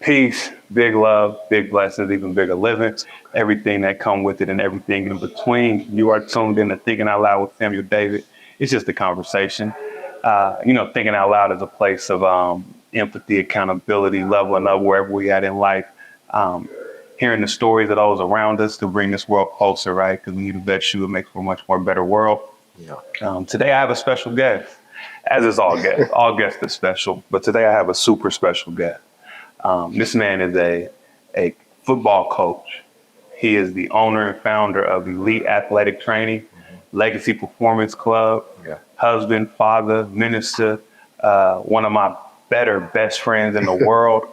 Peace, big love, big blessings, even bigger living, everything that come with it and everything in between. You are tuned in to Thinking Out Loud with Samuel David. It's just a conversation. Thinking out loud is a place of empathy, accountability, leveling up wherever we at in life. Hearing the stories of those around us to bring this world closer, right? Because when you bet you, it makes for a much more better world. Yeah. Today I have a special guest, as is all guests. All guests are special, but today I have a super special guest. This man is a football coach. He is the owner and founder of Elite Athletic Training, Legacy Performance Club, husband, father, minister, one of my best friends in the world.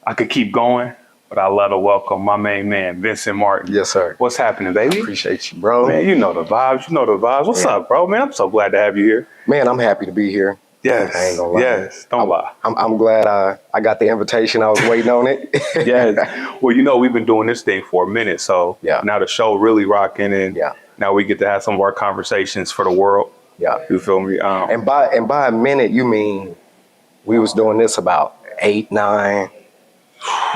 I could keep going, but I love to welcome my main man, Vincent Martin. Yes, sir. What's happening, baby? Appreciate you, bro. Man, you know the vibes. What's up, bro? Man, I'm so glad to have you here. Man, I'm happy to be here. Yes. I ain't gonna lie. Yes. Don't lie. I'm glad I got the invitation. I was waiting on it. Yes. Well, we've been doing this thing for a minute. So now the show really rocking, and now we get to have some of our conversations for the world. Yeah. You feel me? And by a minute, you mean we was doing this about 8-9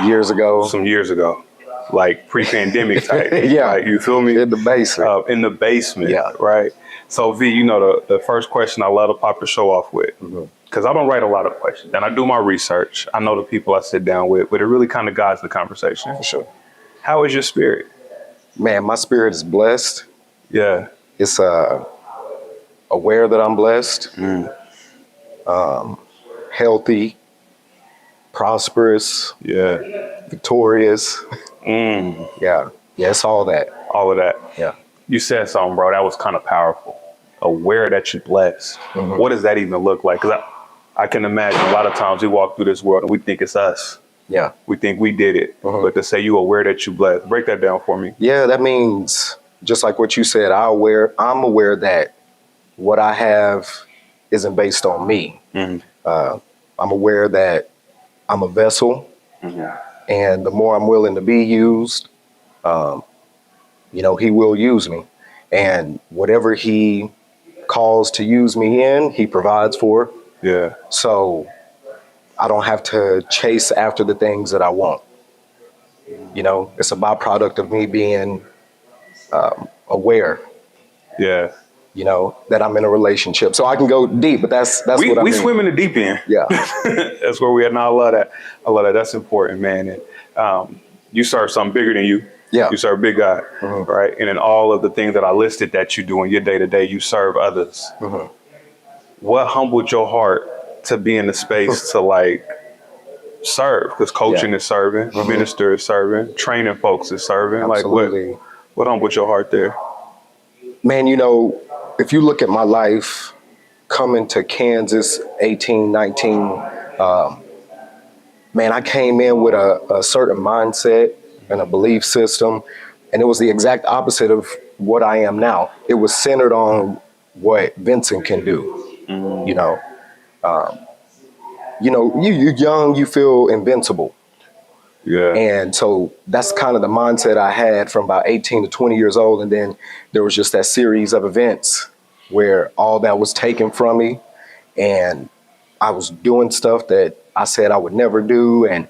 years ago? Some years ago. Like pre-pandemic type. Yeah. Like, you feel me? In the basement. In the basement. Yeah. Right. So V, the first question I love to pop the show off with, because I don't write a lot of questions and I do my research. I know the people I sit down with, but it really kind of guides the conversation. For sure. How is your spirit? Man, my spirit is blessed. Yeah. It's aware that I'm blessed, healthy, prosperous, victorious. Yeah, it's all that. All of that. Yeah. You said something, bro, that was kind of powerful. Aware that you're blessed. What does that even look like? Because I can imagine a lot of times we walk through this world and we think it's us. Yeah. We think we did it. But to say you aware that you're blessed, break that down for me. Yeah, that means, just like what you said, I'm aware that what I have isn't based on me. I'm aware that I'm a vessel, and the more I'm willing to be used, he will use me, and whatever he calls to use me in, he provides for. Yeah. So I don't have to chase after the things that I want. It's a byproduct of me being aware. Yeah. That I'm in a relationship. So I can go deep, but that's what I mean. We swim in the deep end. Yeah. That's where we at. Now, I love that. That's important, man. And you serve something bigger than you. Yeah. You serve a big God, right? And in all of the things that I listed that you do in your day-to-day, you serve others. What humbled your heart to be in the space to serve? Because coaching is serving, minister is serving, training folks is serving. Absolutely. What humbled your heart there? Man, if you look at my life coming to Kansas, 18, 19, man, I came in with a certain mindset and a belief system, and it was the exact opposite of what I am now. It was centered on what Vincent can do. You're young, you feel invincible. Yeah. And so that's kind of the mindset I had from about 18 to 20 years old. And then there was just that series of events where all that was taken from me, and I was doing stuff that I said I would never do, and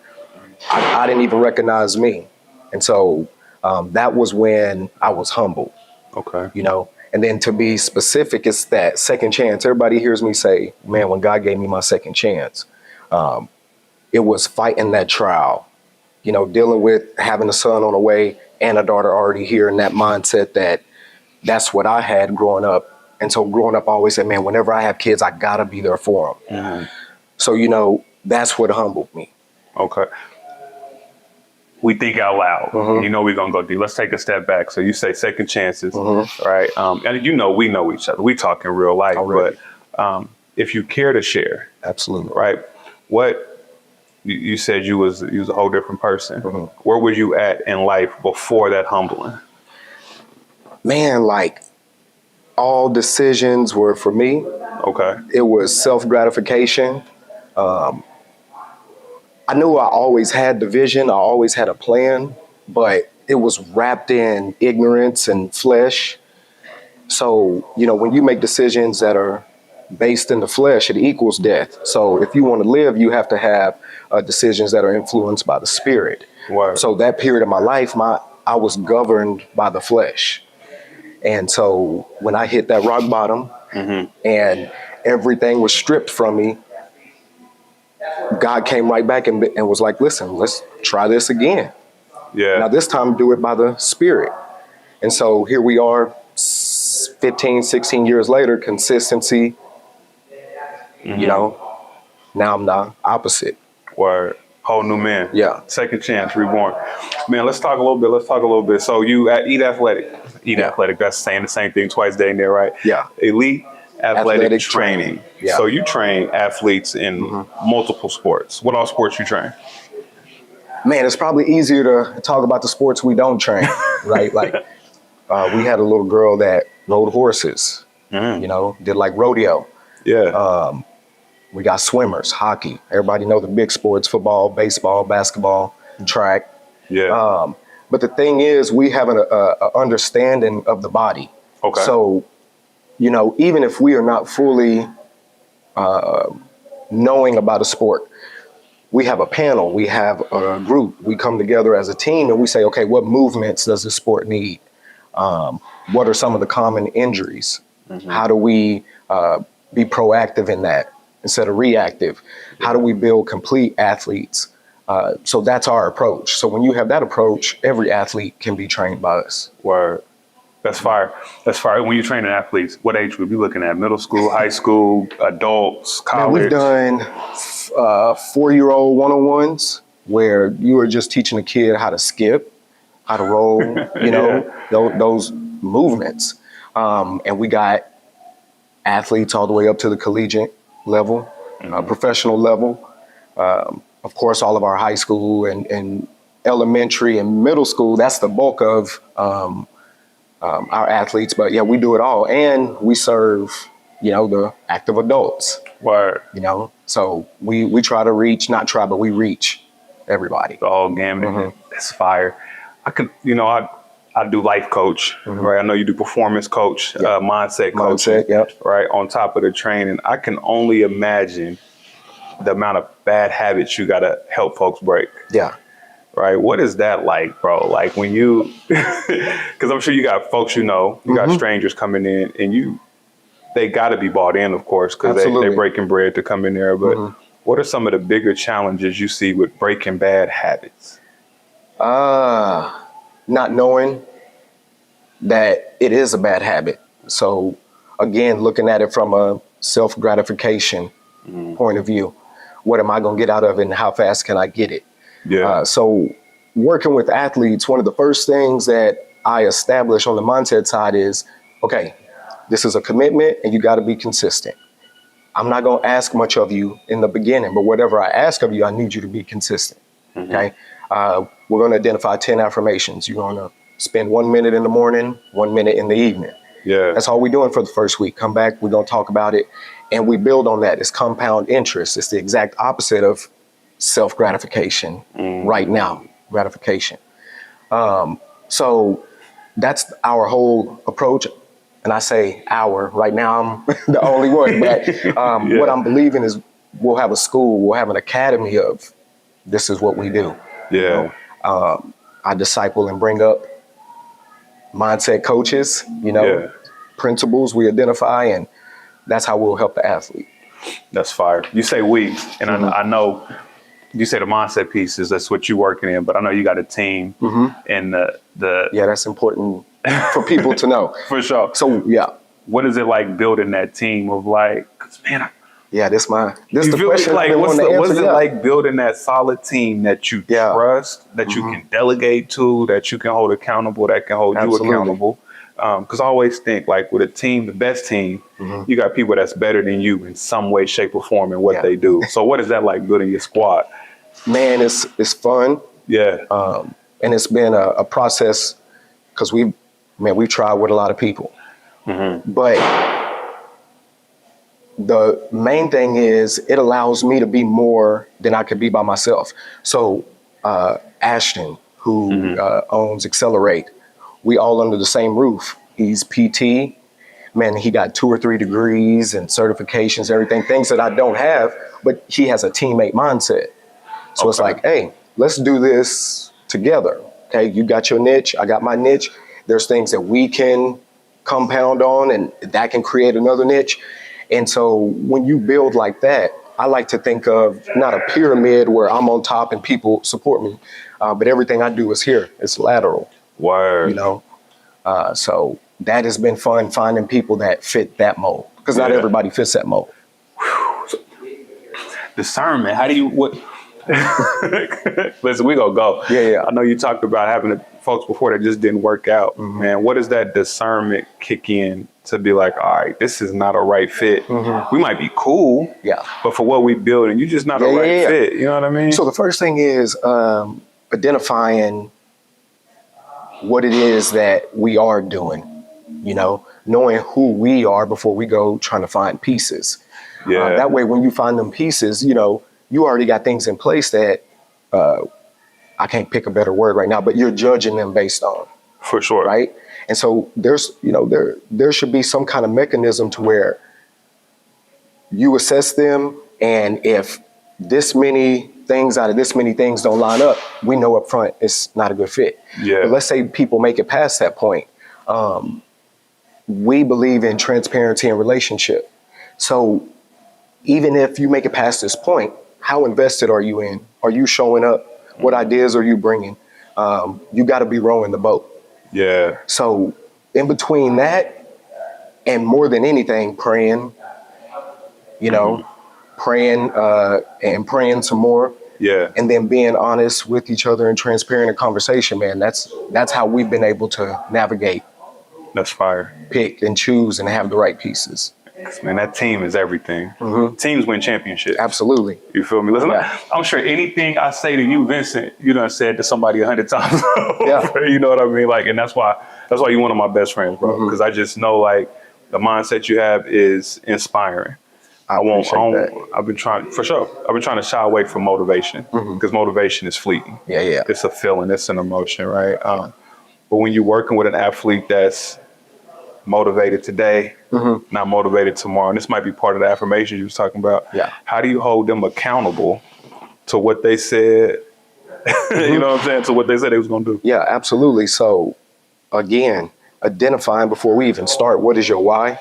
I didn't even recognize me. And so that was when I was humbled. Okay. And then to be specific, it's that second chance. Everybody hears me say, man, when God gave me my second chance, it was fighting that trial, dealing with having a son on the way and a daughter already here, and that mindset that's what I had growing up. And so growing up, I always said, man, whenever I have kids, I gotta be there for them. So, that's what humbled me. Okay. We think out loud. We're going to go deep. Let's take a step back. So you say second chances, right? And we know each other. We talk in real life. Already. But if you care to share. Absolutely. Right? What you said you was a whole different person. Where were you at in life before that humbling? Man, all decisions were for me. Okay. It was self-gratification. I knew I always had the vision. I always had a plan, but it was wrapped in ignorance and flesh. So, when you make decisions that are based in the flesh, it equals death. So if you want to live, you have to have decisions that are influenced by the spirit. Word. So that period of my life, I was governed by the flesh. And so when I hit that rock bottom and everything was stripped from me, God came right back and was like, listen, let's try this again. Yeah. Now this time do it by the spirit. And so here we are 15, 16 years later, consistency, you know, now I'm the opposite. Word. Whole new man. Yeah. Second chance, reborn. Man, let's talk a little bit. So you eat athletic. That's saying the same thing twice a day in there, right? Yeah. Elite athletic training. Yeah. So you train athletes in multiple sports. What all sports you train? Man, it's probably easier to talk about the sports we don't train, right? Like we had a little girl that rode horses, you know, did like rodeo. Yeah. We got swimmers, hockey. Everybody know the big sports, football, baseball, basketball, track. Yeah. But the thing is, we have an understanding of the body. Okay. So, you know, even if we are not fully knowing about a sport, we have a panel, we have a group, we come together as a team and we say, okay, what movements does the sport need? What are some of the common injuries? How do we be proactive in that instead of reactive? How do we build complete athletes? So that's our approach. So when you have that approach, every athlete can be trained by us. Word. That's fire. That's fire. When you're training athletes, what age would you be looking at? Middle school, high school, adults, college? Man, we've done 4-year-old one-on-ones where you are just teaching a kid how to skip, how to roll, you know, those movements. And we got athletes all the way up to the collegiate level, professional level. Of course, all of our high school and elementary and middle school, that's the bulk of our athletes. But yeah, we do it all. And we serve, you know, the active adults. Word. You know, so we try to reach, not try, but we reach everybody. The whole gamut. That's fire. I could, you know, I do life coach, right? I know you do performance coach, mindset coach, right? On top of the training, I can only imagine the amount of bad habits you got to help folks break. Yeah. Right. What is that like, bro? Like when you, because I'm sure you got folks, you know, you got strangers coming in and they got to be bought in, of course, because they're breaking bread to come in there. But what are some of the bigger challenges you see with breaking bad habits? Not knowing that it is a bad habit. So again, looking at it from a self-gratification point of view, what am I going to get out of it and how fast can I get it? Yeah. So working with athletes, one of the first things that I establish on the mindset side is, okay, this is a commitment and you got to be consistent. I'm not going to ask much of you in the beginning, but whatever I ask of you, I need you to be consistent. Okay. We're going to identify 10 affirmations. You're going to spend 1 minute in the morning, 1 minute in the evening. Yeah. That's all we're doing for the first week. Come back, we're going to talk about it. And we build on that. It's compound interest. It's the exact opposite of self-gratification right now, gratification. So that's our whole approach. And I say our, right now I'm the only one, but what I'm believing is we'll have a school, we'll have an academy of this is what we do. Yeah. You know, I disciple and bring up mindset coaches, you know, principles we identify, and that's how we'll help the athlete. That's fire. You say we, and I know you say the mindset pieces, that's what you're working in, but I know you got a team and the yeah, that's important for people to know. For sure. So yeah. What is it like building that team of like, 'cause man, this the question. Like, what's it like building that solid team that you trust, that you can delegate to, that you can hold accountable, that can hold you accountable? Because I always think like with a team, the best team, you got people that's better than you in some way, shape, or form in what they do. So what is that like building your squad? Man, it's fun. Yeah. And it's been a process because we've tried with a lot of people. But the main thing is it allows me to be more than I could be by myself. So Ashton, who owns Accelerate, we all under the same roof. He's PT, man, he got 2 or 3 degrees and certifications, everything, things that I don't have, but he has a teammate mindset. So it's like, hey, let's do this together. Okay, you got your niche, I got my niche. There's things that we can compound on and that can create another niche. And so when you build like that, I like to think of not a pyramid where I'm on top and people support me, but everything I do is here. It's lateral. Word. You know, so that has been fun finding people that fit that mold, because not everybody fits that mold. Discernment. How do you what? Listen, we gonna go. Yeah. I know you talked about having folks before that just didn't work out. Mm-hmm. Man, what does that discernment kick in to be like, all right, this is not a right fit. Mm-hmm. We might be cool, but for what we building, you're just not a right fit. You know what I mean? So the first thing is identifying what it is that we are doing. You know, knowing who we are before we go trying to find pieces. Yeah. That way, when you find them pieces, you know, you already got things in place that I can't pick a better word right now, but you're judging them based on. For sure. Right. And so there's, you know, there should be some kind of mechanism to where you assess them. And if this many things out of this many things don't line up, we know up front it's not a good fit. Yeah. But let's say people make it past that point. We believe in transparency and relationship. So even if you make it past this point, how invested are you in? Are you showing up? What ideas are you bringing? You got to be rowing the boat. Yeah. So in between that and more than anything, praying, you know, praying and praying some more. Yeah. And then being honest with each other and transparent in conversation, man. That's how we've been able to navigate. That's fire. Pick and choose and have the right pieces. Man, that team is everything. Mm-hmm. Teams win championships. Absolutely. You feel me? Listen, Yeah. I'm sure anything I say to you, Vincent, you done said to somebody 100 times. Yeah. You know what I mean? Like, and that's why you're one of my best friends, bro. Because I just know, like, the mindset you have is inspiring. I've been trying to shy away from motivation, because motivation is fleeting. Yeah. It's a feeling, it's an emotion, right? But when you're working with an athlete that's motivated today, not motivated tomorrow, and this might be part of the affirmation you was talking about. Yeah. How do you hold them accountable to what they said? You know what I'm saying? To what they said they was gonna do. Yeah, absolutely. So again, identifying before we even start, what is your why?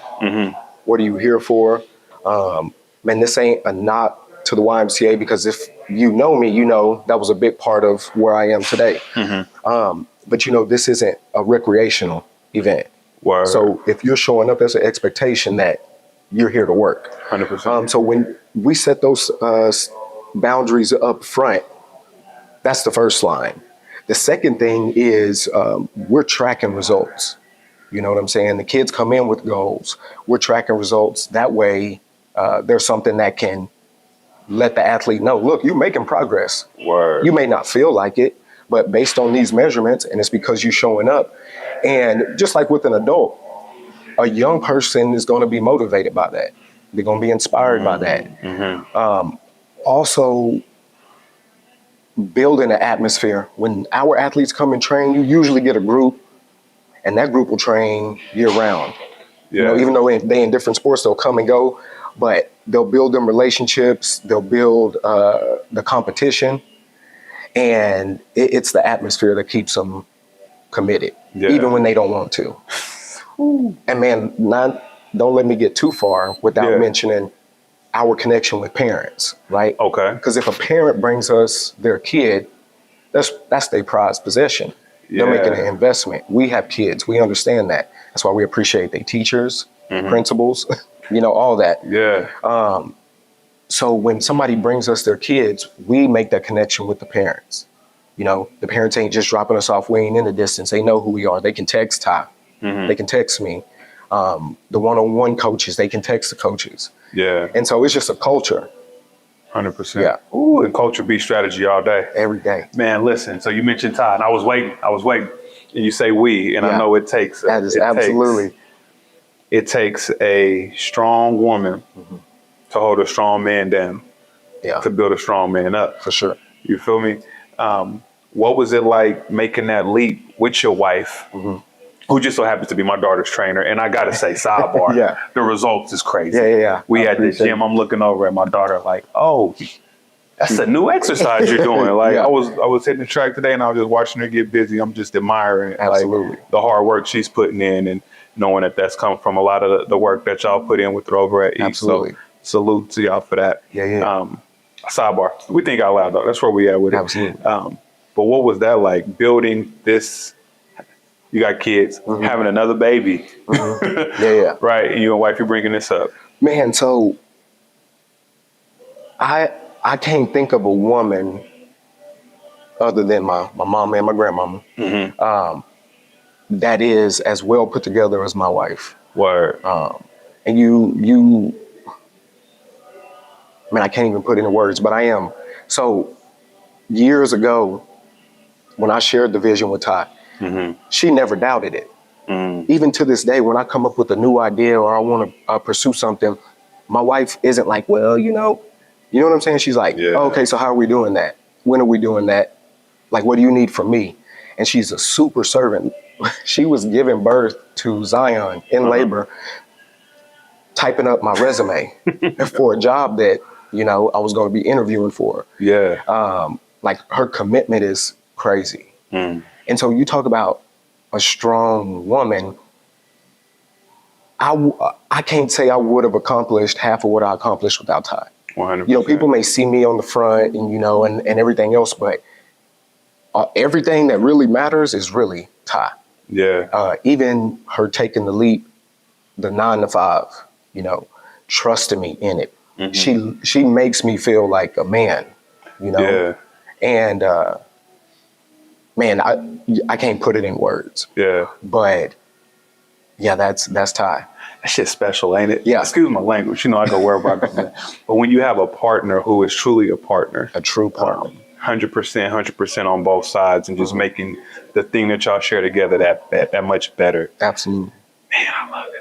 What are you here for? Man, this ain't a knock to the YMCA, because if you know me, you know that was a big part of where I am today. But you know, this isn't a recreational event. Word. So if you're showing up, there's an expectation that you're here to work. 100%. So when we set those boundaries up front, that's the first line. The second thing is we're tracking results. You know what I'm saying? The kids come in with goals. We're tracking results. That way, there's something that can let the athlete know, look, you're making progress. Word. You may not feel like it, but based on these measurements, and it's because you're showing up. And just like with an adult, a young person is going to be motivated by that. They're going to be inspired by that. Also, building an atmosphere. When our athletes come and train, you usually get a group, and that group will train year round. Yeah. You know, even though they in different sports, they'll come and go, but they'll build them relationships. They'll build the competition, and it's the atmosphere that keeps them committed, even when they don't want to. And man, don't let me get too far without mentioning our connection with parents, right? Okay. Because if a parent brings us their kid, that's their prized possession. They're making an investment. We have kids. We understand that. That's why we appreciate their teachers, principals, you know, all that. Yeah. So when somebody brings us their kids, we make that connection with the parents. You know, the parents ain't just dropping us off way in the distance. They know who we are. They can text Ty. They can text me. The one-on-one coaches, they can text the coaches. Yeah. And so it's just a culture. 100%. Yeah. Ooh, and culture beats strategy all day. Every day. Man, listen, so you mentioned Ty, and I was waiting. And you say we, and I know it takes. That is absolutely. It takes a strong woman to hold a strong man down. Yeah. To build a strong man up. For sure. You feel me? What was it like making that leap with your wife who just so happens to be my daughter's trainer. And I got to say, sidebar, Yeah. the results is crazy. Yeah. We I at the appreciate gym, I'm looking over at my daughter like, oh, that's a new exercise you're doing. Like Yeah. I was hitting the track today and I was just watching her get busy. I'm just admiring Absolutely. like the hard work she's putting in and knowing that that's come from a lot of the work that y'all put in with her over at East. Absolutely. So salute to y'all for that. Yeah. Sidebar. We think out loud though. That's where we at with it. Absolutely. But what was that like building this? You got kids, having another baby. Yeah. Right. And you and wife, you're bringing this up. Man, so I can't think of a woman other than my mom and my grandmama that is as well put together as my wife. Word. And you, man, I can't even put into words, but I am. So years ago, when I shared the vision with Ty, she never doubted it. Even to this day, when I come up with a new idea or I want to pursue something, my wife isn't like, well, you know what I'm saying? She's like, oh, okay, so how are we doing that? When are we doing that? Like, what do you need from me? And she's a super servant. She was giving birth to Zion in labor, typing up my resume for a job that, you know, I was going to be interviewing for. Yeah. Like her commitment is crazy. And so you talk about a strong woman. I can't say I would have accomplished half of what I accomplished without Ty. 100%. You know, people may see me on the front and, you know, and everything else, but everything that really matters is really Ty. Yeah. Even her taking the leap, the 9 to 5, you know, trusting me in it. She makes me feel like a man, you know? Yeah. And, man, I can't put it in words. Yeah. But yeah, that's Ty. That shit's special, ain't it? Yeah. Excuse my language. You know, I go wherever I go. But when you have a partner who is truly a partner, A true partner. 100% on both sides, and just making the thing that y'all share together that much better. Absolutely. Man, I love it.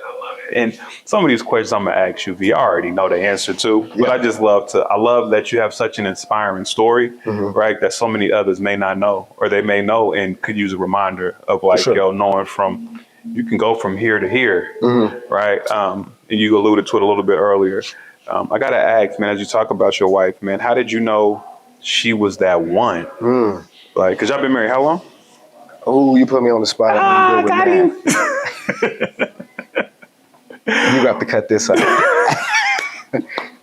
And some of these questions I'm gonna ask you, V, I already know the answer to, but I just love that you have such an inspiring story, right? That so many others may not know, or they may know and could use a reminder of like, knowing from, you can go from here to here, right? And you alluded to it a little bit earlier. I gotta ask, man, as you talk about your wife, man, how did you know she was that one? Like, cause y'all been married how long? Oh, you put me on the spot. Got him. You got to cut this out.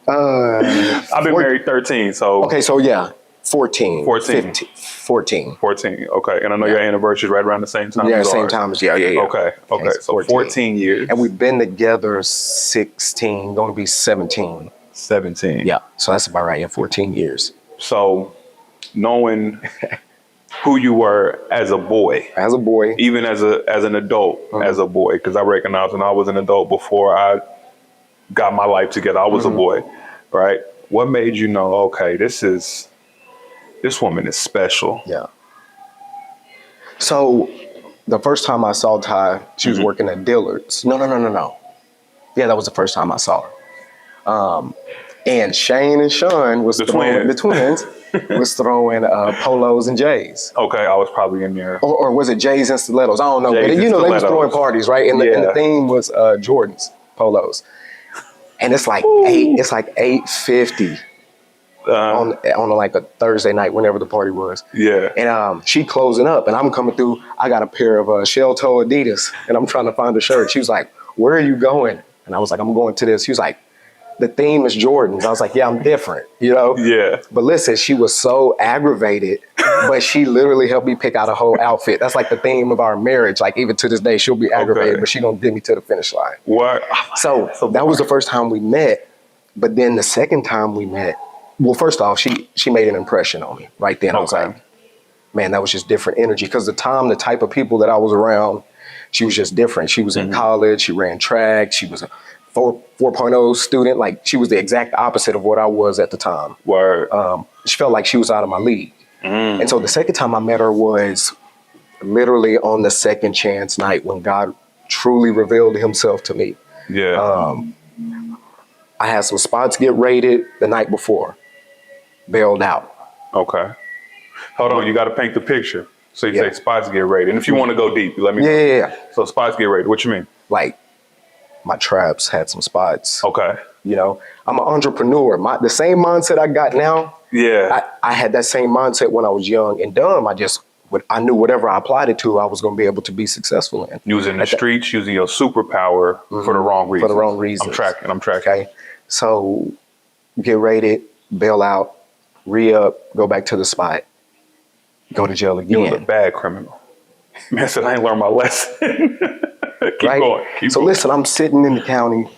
I've been married 13, so. Okay, so yeah, 14. 14. 15, 14. 14, okay. And I know your anniversary is right around the same time Yeah, as same ours. time as, yeah. Okay, so 14 years. And we've been together 16, going to be 17. 17. Yeah, so that's about right, 14 years. So knowing who you were as a boy. As a boy. Even as an adult, as a boy, because I recognize when I was an adult before I got my life together, I was a boy, right? What made you know, okay, this woman is special? Yeah. So the first time I saw Ty, she was working at Dillard's. No. Yeah, that was the first time I saw her. And Shane and Sean was the twins, was throwing polos and J's. Okay, I was probably in there. Or was it J's and stilettos? I don't know. J's but you know, they was stilettos. throwing parties, right? And the theme was Jordan's polos. And it's like $850 on like a Thursday night, whenever the party was. Yeah. And she closing up, and I'm coming through. I got a pair of shell toe Adidas, and I'm trying to find a shirt. She was like, "Where are you going?" And I was like, "I'm going to this." She was like, "The theme is Jordans." I was like, "Yeah, I'm different, you know?" Yeah. But listen, she was so aggravated, but she literally helped me pick out a whole outfit. That's like the theme of our marriage. Like even to this day, she'll be aggravated, but she gonna get me to the finish line. What? So that was the first time we met. But then the second time we met, well, first off, she made an impression on me right then. I was like, man, that was just different energy. Because the type of people that I was around, she was just different. She was in college. She ran track. She was a 4.0 student. Like she was the exact opposite of what I was at the time. Word. She felt like she was out of my league. And so the second time I met her was literally on the second chance night when God truly revealed himself to me. Yeah. I had some spots get rated the night before. Bailed out. Okay. Hold on, you got to paint the picture. So you Yeah. say spots get raided. And if you want to go deep, let me know. Yeah. So spots get raided. What you mean? Like my traps had some spots. Okay. You know, I'm an entrepreneur. The same mindset I got now. Yeah. I had that same mindset when I was young and dumb. I knew whatever I applied it to, I was going to be able to be successful in. Using the streets, using your superpower for the wrong reasons. For the wrong reasons. I'm tracking. Okay. So get raided, bail out, re-up, go back to the spot, go to jail You was a again. bad criminal. Man said, I ain't learned my lesson. Keep Right? going. So listen, I'm sitting in the county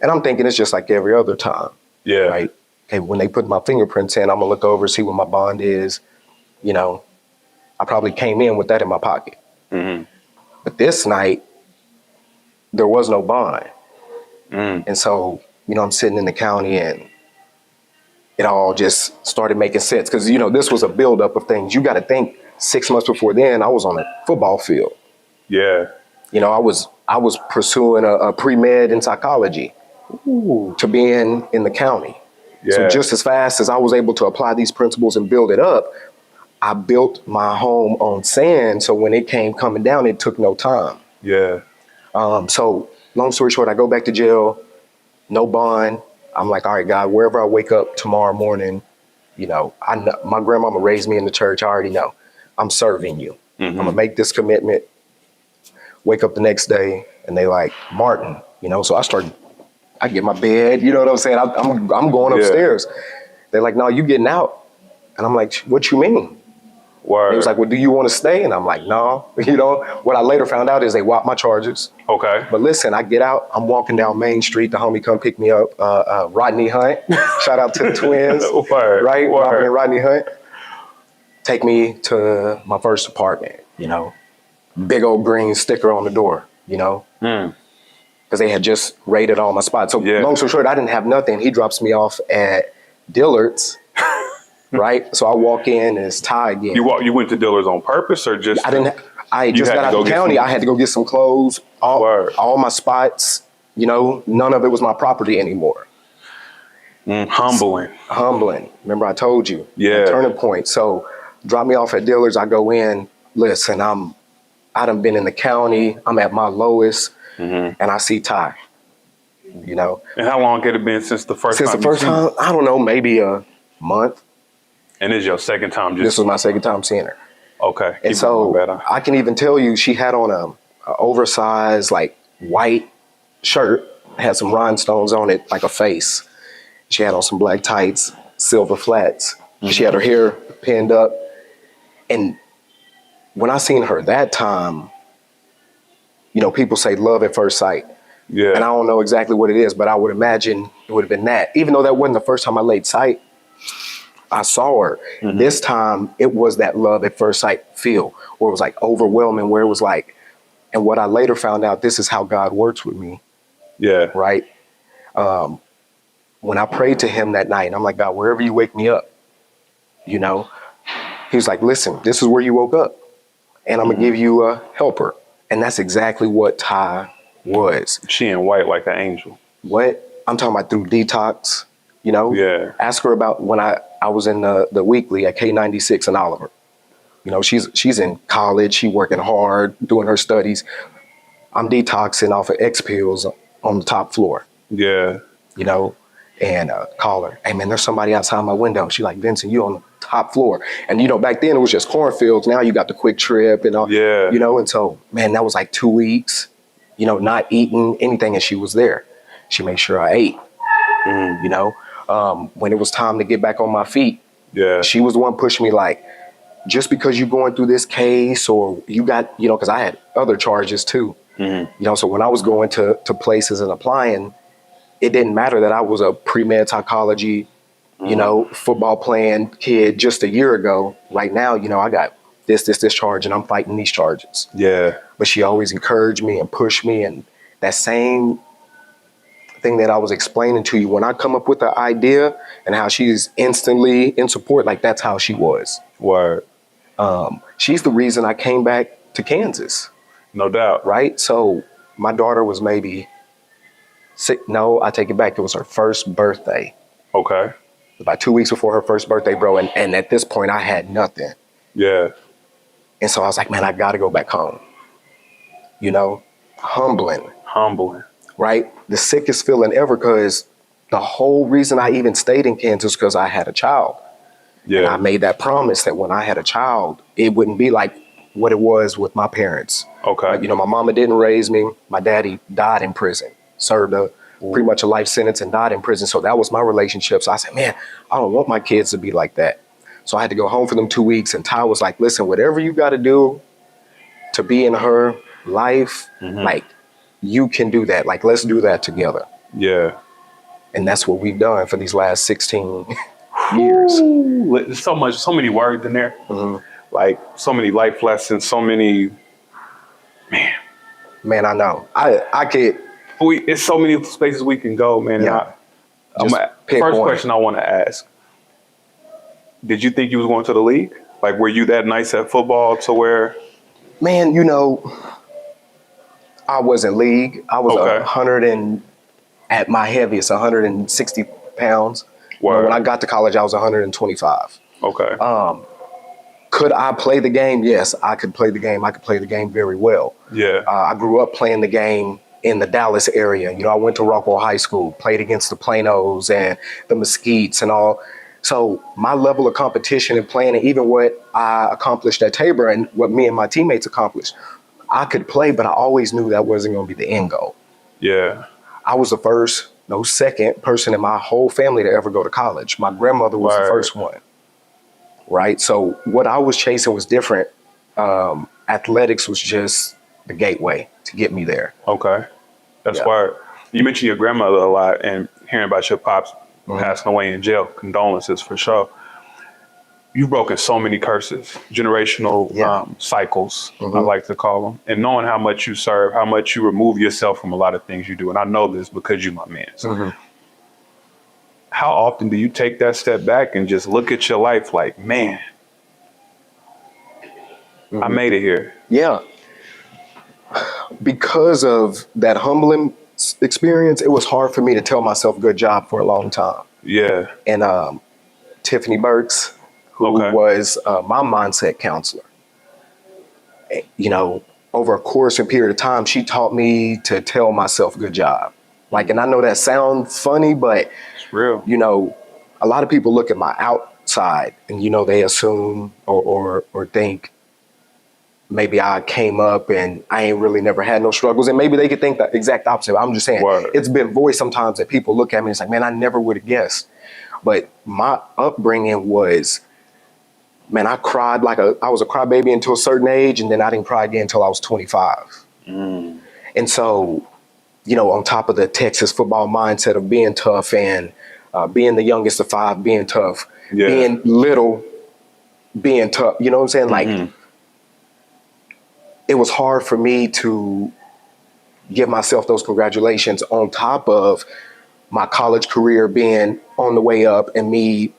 and I'm thinking it's just like every other time. Yeah. Right? Okay, when they put my fingerprints in, I'm gonna look over, see what my bond is. You know, I probably came in with that in my pocket. Mm-hmm. But this night, there was no bond. Mm. And so, you know, I'm sitting in the county and it all just started making sense. Because, you know, this was a buildup of things. You got to think 6 months before then, I was on a football field. Yeah. You know, I was pursuing a pre-med in psychology to be in the county. Yeah. So just as fast as I was able to apply these principles and build it up, I built my home on sand. So when it came coming down, it took no time. Yeah. So long story short, I go back to jail, no bond. I'm like, all right, God, wherever I wake up tomorrow morning, you know, I know my grandmama raised me in the church. I already know I'm serving you. Mm-hmm. I'm gonna make this commitment. Wake up the next day and they like, Martin, you know, so I get my bed, you know what I'm saying? I'm going upstairs. They're like, no, you getting out. And I'm like, what you mean? Word. He was like, well, do you want to stay? And I'm like, no. You know, what I later found out is they whopped my charges. Okay. But listen, I get out, I'm walking down Main Street, the homie come pick me up, Rodney Hunt. Shout out to the twins, Word. right? Word. Robin and Rodney Hunt. Take me to my first apartment, you know. Big old green sticker on the door, you know. Because they had just raided all my spots. So long story short, I didn't have nothing. He drops me off at Dillard's, right? So I walk in and it's Ty again. You went to Dillard's on purpose or just? I just got out of the county. I had to go get some clothes. All my spots, you know, none of it was my property anymore. Humbling. Remember I told you. Yeah. Turning point. So drop me off at Dillard's. I go in. Listen, I done been in the county. I'm at my lowest. And I see Ty, you know. And how long had it been since the first time? Since the first time, I don't know, maybe a month. And this is your second time? This was my second time seeing her. Okay. And so I can even tell you, she had on a oversized, like, white shirt, had some rhinestones on it, like a face. She had on some black tights, silver flats. She had her hair pinned up. And when I seen her that time, you know, people say love at first sight. Yeah. And I don't know exactly what it is, but I would imagine it would have been that. Even though that wasn't the first time I laid sight, I saw her. This time, it was that love at first sight feel, where it was like overwhelming, where it was like, and what I later found out, this is how God works with me. Yeah. Right? When I prayed to him that night, and I'm like, God, wherever you wake me up, you know, he was like, listen, this is where you woke up, and I'm going to give you a helper. And that's exactly what Ty was. She in white like an angel. What? I'm talking about through detox, you know? Yeah. Ask her about when I was in the weekly at K96 in Oliver. You know, she's in college. She working hard, doing her studies. I'm detoxing off of X pills on the top floor. Yeah. You know, and call her. Hey, man, there's somebody outside my window. She like, Vincent, you on the top floor. And, you know, back then it was just cornfields. Now you got the quick trip and all. Yeah. You know, and so, man, that was like 2 weeks, you know, not eating anything. And she was there. She made sure I ate, you know. When it was time to get back on my feet, she was the one pushing me like, just because you're going through this case or you got, you know, because I had other charges too. You know, so when I was going to places and applying, it didn't matter that I was a pre-med psychology, you know, football playing kid just a year ago. Right now, you know, I got this charge and I'm fighting these charges. Yeah. But she always encouraged me and pushed me. And that same thing that I was explaining to you, when I come up with the idea and how she's instantly in support, like that's how she was. Word. She's the reason I came back to Kansas. No doubt. Right? So my daughter was maybe no, I take it back. It was her first birthday. Okay. About 2 weeks before her first birthday, bro. And at this point, I had nothing. Yeah. And so I was like, man, I got to go back home. You know, humbling, right? The sickest feeling ever, because the whole reason I even stayed in Kansas because I had a child. And I made that promise that when I had a child, it wouldn't be like what it was with my parents. Okay. You know, my mama didn't raise me. My daddy died in prison, served pretty much a life sentence and died in prison. So that was my relationship. So I said, man, I don't want my kids to be like that. So I had to go home for them 2 weeks. And Ty was like, listen, whatever you got to do to be in her life, like, you can do that. Like, let's do that together. Yeah. And that's what we've done for these last 16 years. Ooh, so many words in there. Like, so many life lessons, so many, Man, I know. I could. It's so many spaces we can go, man. Yeah. First question I want to ask: did you think you was going to the league? Like, were you that nice at football to where? Man, you know, I wasn't league. I was 100 and at my heaviest, 160 pounds. You know, when I got to college, I was 125. Okay. Could I play the game? Yes, I could play the game. I could play the game very well. Yeah. I grew up playing the game in the Dallas area. You know, I went to Rockwell High School, played against the Planos and the Mesquites and all. So my level of competition and playing, and even what I accomplished at Tabor and what me and my teammates accomplished, I could play, but I always knew that wasn't going to be the end goal. Yeah. I was the first, second person in my whole family to ever go to college. My grandmother was the first one. Right. So what I was chasing was different. Athletics was just the gateway to get me there. Okay. That's why you mentioned your grandmother a lot, and hearing about your pops passing away in jail. Condolences for sure. You've broken so many curses, generational cycles, I like to call them. And knowing how much you serve, how much you remove yourself from a lot of things you do. And I know this because you're my man. So how often do you take that step back and just look at your life like, man, I made it here? Yeah. Because of that humbling experience, it was hard for me to tell myself good job for a long time. Yeah. And Tiffany Burks, who was my mindset counselor, you know, over a course and period of time, she taught me to tell myself good job. Like, and I know that sounds funny, but it's real. You know, a lot of people look at my outside and, you know, they assume or think maybe I came up and I ain't really never had no struggles. And maybe they could think the exact opposite. I'm just saying, it's been voiced sometimes that people look at me and it's like, man, I never would have guessed. But my upbringing was, man, I cried like I was a crybaby until a certain age, and then I didn't cry again until I was 25. And so, you know, on top of the Texas football mindset of being tough and being the youngest of five, being tough, being little, being tough, you know what I'm saying? Like, it was hard for me to give myself those congratulations on top of my college career being on the way up and me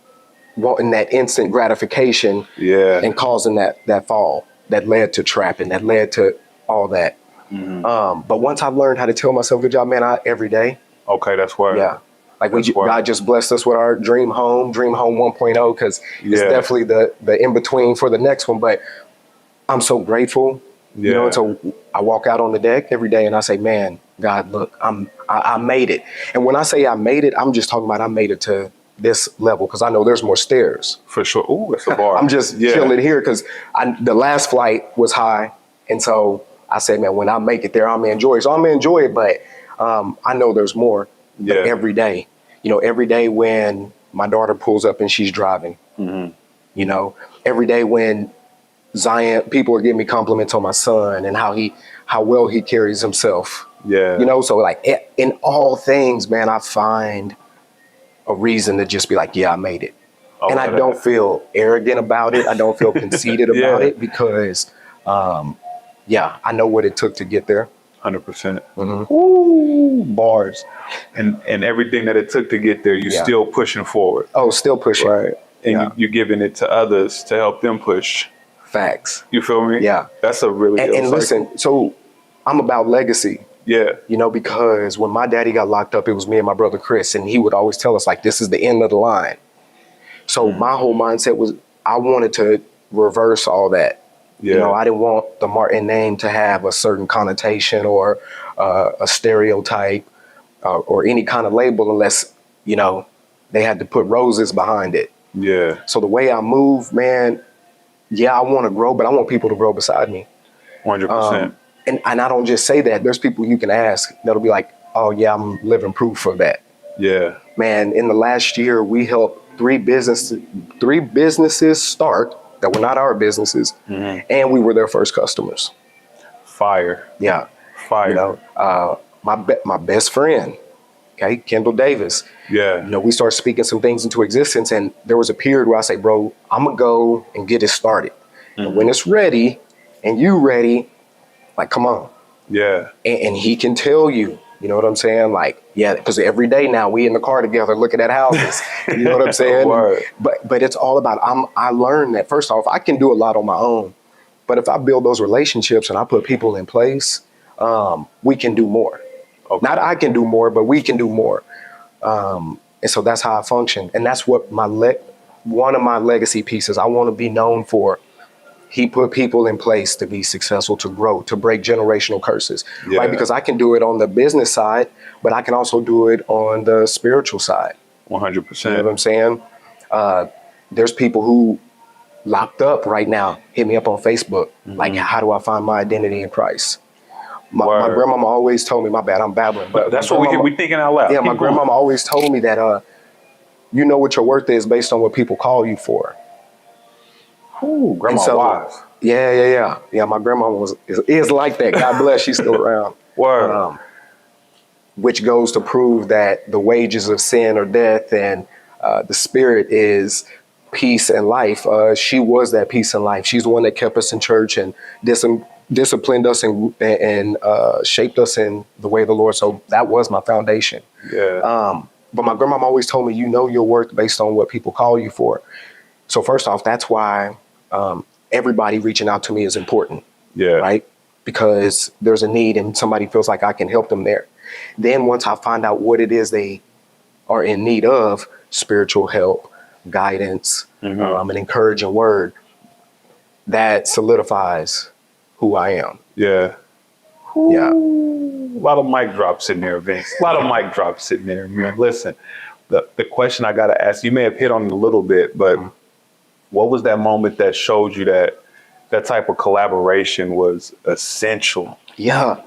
wanting that instant gratification and causing that fall that led to trapping, that led to all that. But once I've learned how to tell myself good job, man, every day. Okay, that's why. Yeah. Like God just blessed us with our dream home 1.0, because it's definitely the in-between for the next one. But I'm so grateful. You know, and so I walk out on the deck every day and I say, man, God, look, I made it. And when I say I made it, I'm just talking about I made it to this level, because I know there's more stairs. For sure. Ooh, that's a bar. I'm just chilling here because the last flight was high. And so I said, man, when I make it there, I'm going to enjoy it. So I'm going to enjoy it, but I know there's more every day. You know, every day when my daughter pulls up and she's driving, you know, every day when Zion, people are giving me compliments on my son and how well he carries himself. Yeah. You know, so like in all things, man, I find a reason to just be like, yeah, I made it. And I don't feel arrogant about it. I don't feel conceited about it, because, I know what it took to get there. 100%. Ooh, bars. And everything that it took to get there, you're still pushing forward. Oh, still pushing. Right. And you're giving it to others to help them push. Facts. You feel me? Yeah. That's a really good And listen, so I'm about legacy. Yeah. You know, because when my daddy got locked up, it was me and my brother Chris, and he would always tell us, like, this is the end of the line. So my whole mindset was I wanted to reverse all that. You know, Yeah. I didn't want the Martin name to have a certain connotation or a stereotype or any kind of label unless, you know, they had to put roses behind it. Yeah. So the way I move, man, yeah, I want to grow, but I want people to grow beside me. 100%. And I don't just say that. There's people you can ask that'll be like, oh, yeah, I'm living proof of that. Yeah. Man, in the last year, we helped three businesses start that were not our businesses, and we were their first customers. Fire. Yeah. Fire. You know, my best friend, okay, Kendall Davis. Yeah. You know, we started speaking some things into existence, and there was a period where I say, bro, I'm gonna go and get it started. And when it's ready and you ready, like, come on. Yeah. And he can tell you, you know what I'm saying? Like, yeah, because every day now we in the car together looking at houses. You know what I'm saying? Word. But it's all about, I learned that first off, I can do a lot on my own. But if I build those relationships and I put people in place, we can do more. Okay. Not I can do more, but we can do more. And so that's how I function. And that's what one of my legacy pieces I want to be known for. He put people in place to be successful, to grow, to break generational curses, Yeah. right? Because I can do it on the business side, but I can also do it on the spiritual side. 100%. You know what I'm saying? There's people who locked up right now, hit me up on Facebook. Like, how do I find my identity in Christ? My Word. grandmama always told me, my bad, I'm babbling. But That's my what grandmama- we thinking out loud. Yeah, Keep my going. grandmama always told me that you know what your worth is based on what people call you for. Ooh, grandma And so- wise. Yeah. My grandma is like that. God bless, she's still around. Word. Which goes to prove that the wages of sin are death, and the spirit is peace and life. She was that peace and life. She's the one that kept us in church and disciplined us and shaped us in the way of the Lord. So that was my foundation. Yeah. But my grandma always told me, you know your worth based on what people call you for. So first off, that's why everybody reaching out to me is important. Yeah. Right? Because there's a need and somebody feels like I can help them there. Then once I find out what it is they are in need of, spiritual help, guidance, an encouraging word, that solidifies who I am. Yeah. Yeah. A lot of mic drops in there, Vince. A lot of mic drops in there, man. Listen, the question I got to ask, you may have hit on it a little bit, but what was that moment that showed you that that type of collaboration was essential? Yeah.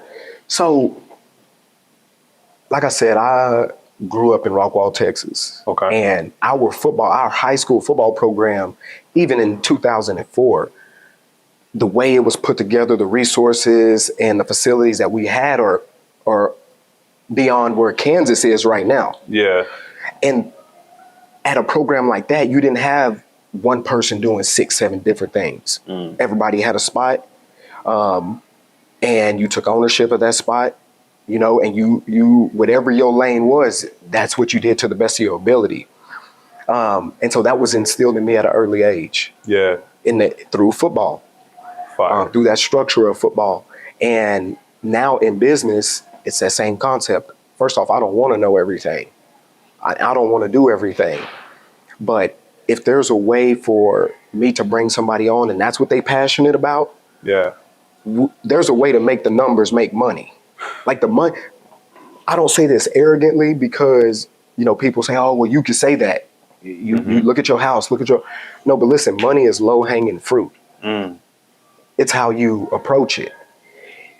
So, like I said, I grew up in Rockwall, Texas. Okay. And our high school football program, even in 2004, the way it was put together, the resources and the facilities that we had are beyond where Kansas is right now. Yeah. And at a program like that, you didn't have one person doing 6, 7 different things. Everybody had a spot, and you took ownership of that spot, you know, and you whatever your lane was, that's what you did to the best of your ability. And so that was instilled in me at an early age. Yeah. Through football, Fire. through that structure of football. And now in business, it's that same concept. First off, I don't want to know everything. I don't want to do everything. But if there's a way for me to bring somebody on and that's what they're passionate about, Yeah. there's a way to make the numbers make money. Like the money, I don't say this arrogantly because, you know, people say, oh, well, you can say that. You look at your house, no, but listen, money is low hanging fruit. It's how you approach it.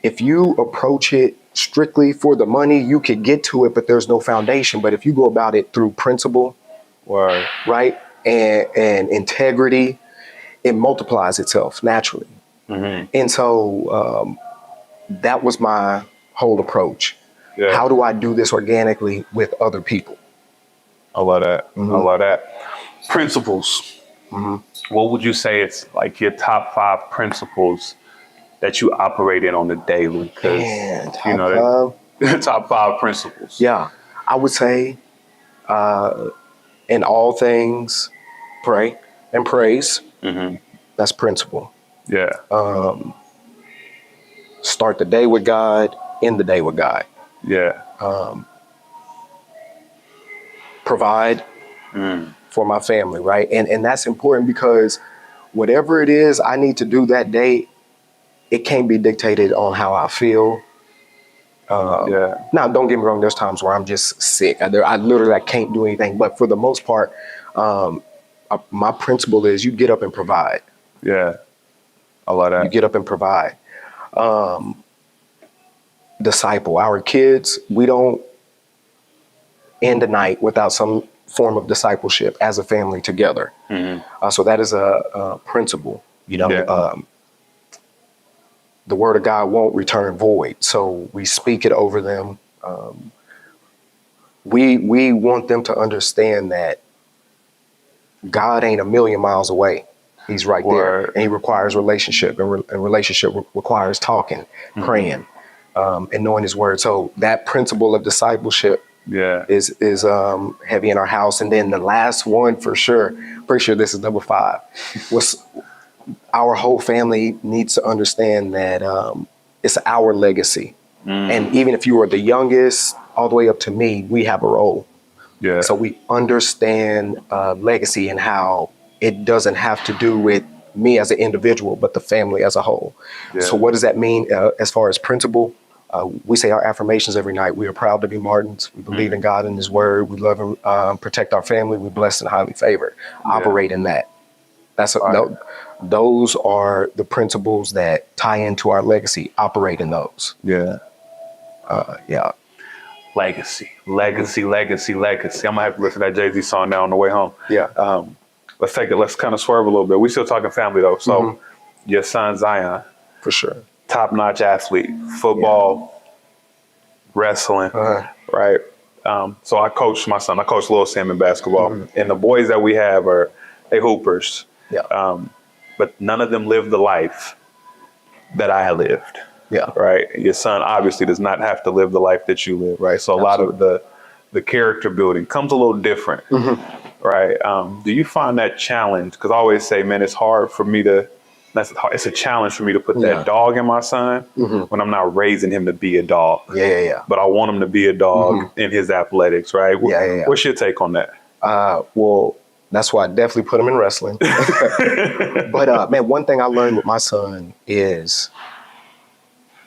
If you approach it strictly for the money, you could get to it, but there's no foundation. But if you go about it through principle, right, and integrity, it multiplies itself naturally. And so that was my whole approach. Yeah. How do I do this organically with other people? I love that. I love that. Principles. What would you say it's like your top 5 principles that you operate in on the daily? Man, You know, top 5 principles. Yeah, I would say in all things, pray and praise. That's principle. Yeah. Start the day with God, end the day with God. Yeah. Provide for my family, right? And that's important because whatever it is I need to do that day, it can't be dictated on how I feel. Now, don't get me wrong. There's times where I'm just sick. I literally can't do anything. But for the most part, my principle is you get up and provide. Yeah. I love that. You get up and provide. Disciple. Our kids, we don't end the night without some form of discipleship as a family together. So that is a principle. The word of God won't return void. So we speak it over them. We want them to understand that God ain't a million miles away. He's right there. And he requires relationship, and relationship requires talking, praying, and knowing his word. So that principle of discipleship is heavy in our house. And then the last one, for sure, pretty sure this is number 5, was our whole family needs to understand that it's our legacy. And even if you are the youngest, all the way up to me, we have a role. So we understand legacy and how it doesn't have to do with me as an individual, but the family as a whole. So what does that mean as far as principle? We say our affirmations every night. We are proud to be Martins. We believe in God and his word. We love and protect our family. We're blessed and highly favored. Operate in that. Those are the principles that tie into our legacy. Operate in those. Legacy. I'm gonna have to listen to that Jay-Z song now on the way home. Let's kind of swerve a little bit. We still talking family though. So your son Zion, for sure, top-notch athlete, football, wrestling, right? So I coach my son. I coach Little Sam in basketball, and the boys that we have they hoopers. But none of them lived the life that I lived. Right. Your son obviously does not have to live the life that you live. Right. So a lot of the character building comes a little different. Right. Do you find that challenge? Because I always say, man, it's hard for me to. It's a challenge for me to put that dog in my son when I'm not raising him to be a dog. But I want him to be a dog in his athletics. Right. What's your take on that? Well, that's why I definitely put him in wrestling. But man, one thing I learned with my son is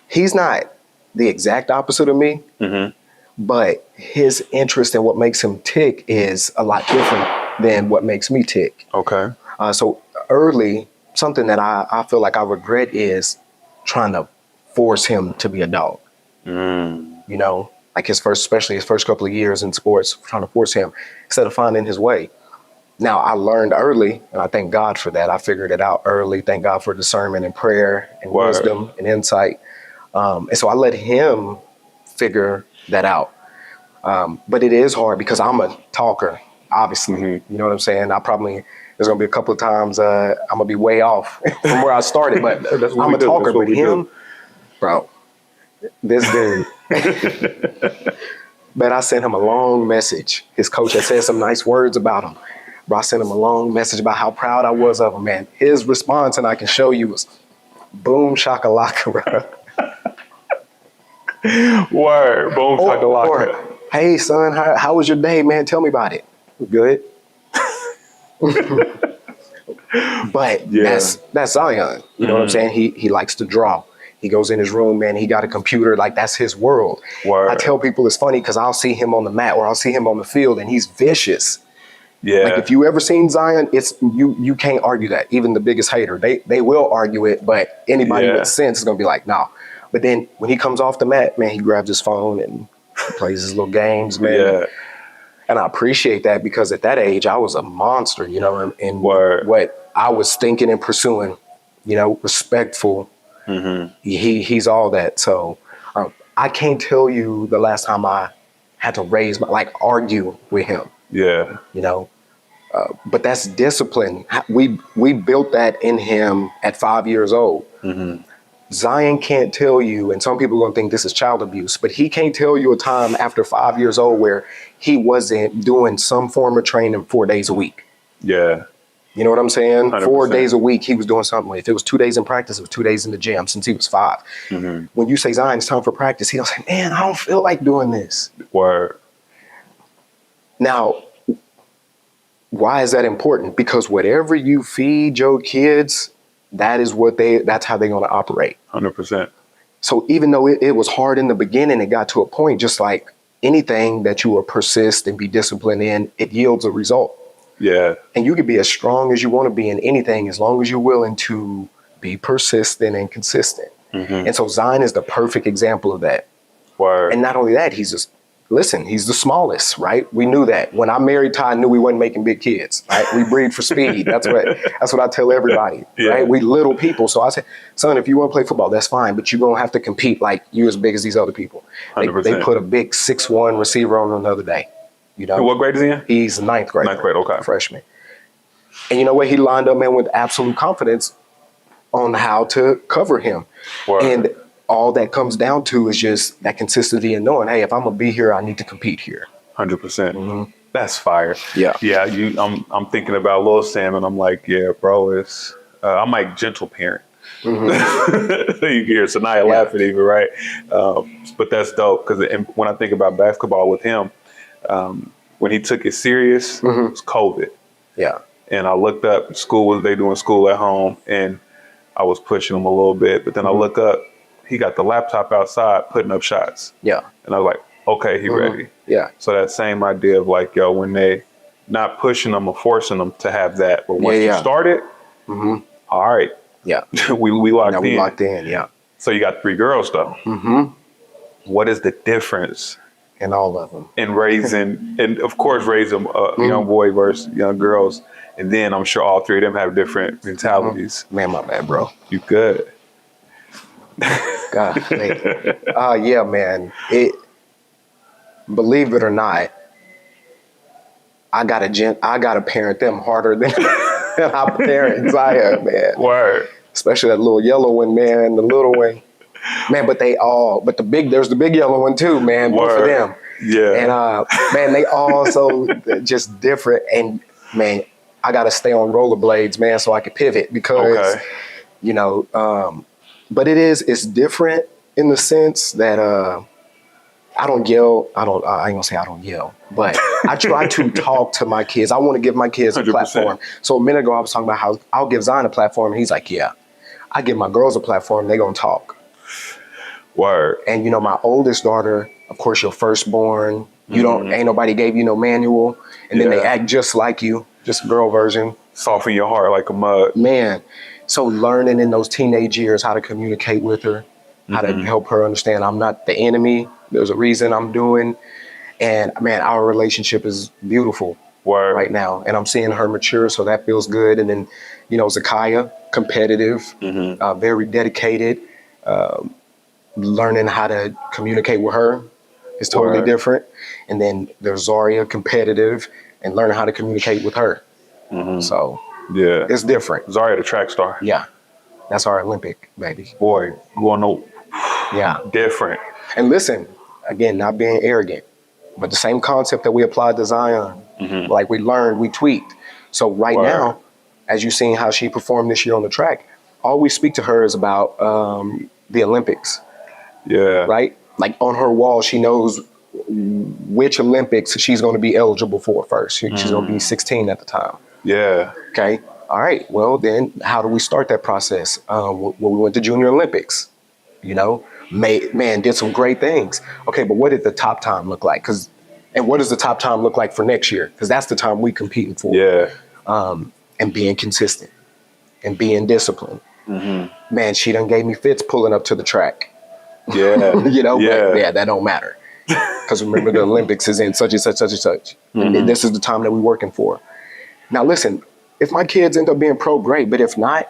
he's not the exact opposite of me, but his interest in what makes him tick is a lot different than what makes me tick. So early, something that I feel like I regret is trying to force him to be a dog. Like especially his first couple of years in sports, trying to force him instead of finding his way. Now, I learned early, and I thank God for that. I figured it out early. Thank God for discernment and prayer and wisdom and insight. And so I let him figure that out. But it is hard because I'm a talker, obviously. You know what I'm saying? There's going to be a couple of times I'm going to be way off from where I started, but I'm a talker. But him, bro, this dude, but I sent him a long message. His coach had said some nice words about him. Bro, I sent him a long message about how proud I was of him, man. His response, and I can show you, was boom shakalaka, bro. Boom shakalaka. Or, hey, son, how was your day, man? Tell me about it. Good. But that's Zion. You know what I'm saying? He likes to draw. He goes in his room, man. He got a computer. Like, that's his world. I tell people it's funny because I'll see him on the mat or I'll see him on the field and he's vicious. Like, if you ever seen Zion, it's you can't argue that. Even the biggest hater, they will argue it, but anybody with sense is gonna be like, no. But then when he comes off the mat, man, he grabs his phone and plays his little games, man. And I appreciate that because at that age, I was a monster, and what I was thinking and pursuing, respectful. He's all that. So I can't tell you the last time I had to argue with him. But that's discipline. We built that in him at 5 years old. Zion can't tell you, and some people are going to think this is child abuse, but he can't tell you a time after 5 years old where he wasn't doing some form of training 4 days a week. You know what I'm saying? 100%. 4 days a week, he was doing something. If it was 2 days in practice, it was 2 days in the gym since he was 5. When you say, Zion, it's time for practice, he don't say, man, I don't feel like doing this. Now, Why is that important? Because whatever you feed your kids, that's how they're going to operate. 100%. So even though it was hard in the beginning, it got to a point, just like anything that you will persist and be disciplined in, it yields a result. Yeah. And you can be as strong as you want to be in anything as long as you're willing to be persistent and consistent. And so Zion is the perfect example of that. Word. And not only that, he's the smallest, right? We knew that. When I married Ty, I knew we wasn't making big kids, right? We breed for speed. That's what I tell everybody, right? We little people. So I said, son, if you want to play football, that's fine, but you're going to have to compete like you as big as these other people. They put a big 6'1" receiver on another day. You know? And what grade is he in? He's ninth grade. Ninth grade, okay. Freshman. And you know what? He lined up, man, with absolute confidence on how to cover him. Word. And all that comes down to is just that consistency and knowing, hey, if I'm gonna be here, I need to compete here. 100%. That's fire. Yeah. Yeah. I'm thinking about Lil Sam, and I'm like, yeah, bro, it's I'm like gentle parent. You can hear Sanaya laughing even, right? But that's dope because when I think about basketball with him, when he took it serious, it was COVID. Yeah. And I looked up, they doing school at home, and I was pushing him a little bit, but then I look up, he got the laptop outside putting up shots. Yeah. And I was like, okay, he ready. Yeah. So that same idea of like, yo, when they not pushing them or forcing them to have that, but once you start it, all right. Yeah. we locked in. We locked in, yeah. So you got 3 girls though. What is the difference in all of them in raising, and of course raising a young boy versus young girls? And then I'm sure all 3 of them have different mentalities. Man, my bad, bro. You good. God, yeah, man. Believe it or not, I gotta parent them harder than I parent Zion, man. Word. Especially that little yellow one, man, the little one. Man, there's the big yellow one too, man. Both of them. Yeah. And man, they all so just different. And man, I gotta stay on rollerblades, man, so I can pivot because you know, but it's different in the sense that I don't yell. I ain't gonna say I don't yell, but I try to talk to my kids. I want to give my kids a 100%. platform. So a minute ago, I was talking about how I'll give Zion a platform, and he's like, yeah, I give my girls a platform. They're gonna talk. Word. And you know, my oldest daughter, of course, your firstborn. Ain't nobody gave you no manual, and then they act just like you, just a girl version. Soften your heart like a mud. Man, so learning in those teenage years how to communicate with her, how to help her understand I'm not the enemy. There's a reason I'm doing. And man, our relationship is beautiful right now. And I'm seeing her mature, so that feels good. And then, you know, Zakiah, competitive, very dedicated. Learning how to communicate with her is totally different. And then there's Zaria, competitive, and learning how to communicate with her. So yeah, it's different. Zaria, the track star. Yeah, that's our Olympic baby. Boy, you wanna know? Yeah, different. And listen, again, not being arrogant, but the same concept that we applied to Zion, like we learned, we tweaked. So right now, as you've seen how she performed this year on the track, all we speak to her is about the Olympics. Yeah. Right? Like on her wall, she knows which Olympics she's going to be eligible for first. She's going to be 16 at the time. Yeah. Okay. All right. Well, then how do we start that process? Well, we went to Junior Olympics, you know, did some great things. Okay. But what did the top time look like? And what does the top time look like for next year? Because that's the time we competing for. Yeah. And being consistent and being disciplined. Man, she done gave me fits pulling up to the track. Yeah. You know, but that don't matter. Because remember, the Olympics is in such and such, such and such. And this is the time that we're working for. Now, listen, if my kids end up being pro, great. But if not,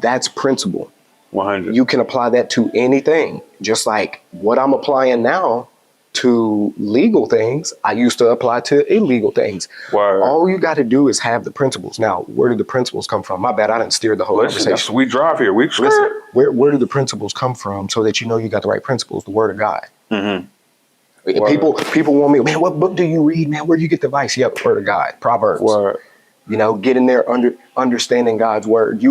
that's principle. 100. You can apply that to anything. Just like what I'm applying now to legal things, I used to apply to illegal things. Word. All you got to do is have the principles. Now, where did the principles come from? My bad, I didn't steer the whole conversation. We drive here. Listen, where do the principles come from so that you know you got the right principles? The Word of God. People want me, man, what book do you read, man? Where do you get the advice? Yep, Word of God, Proverbs. Word. You know, get in there understanding God's Word.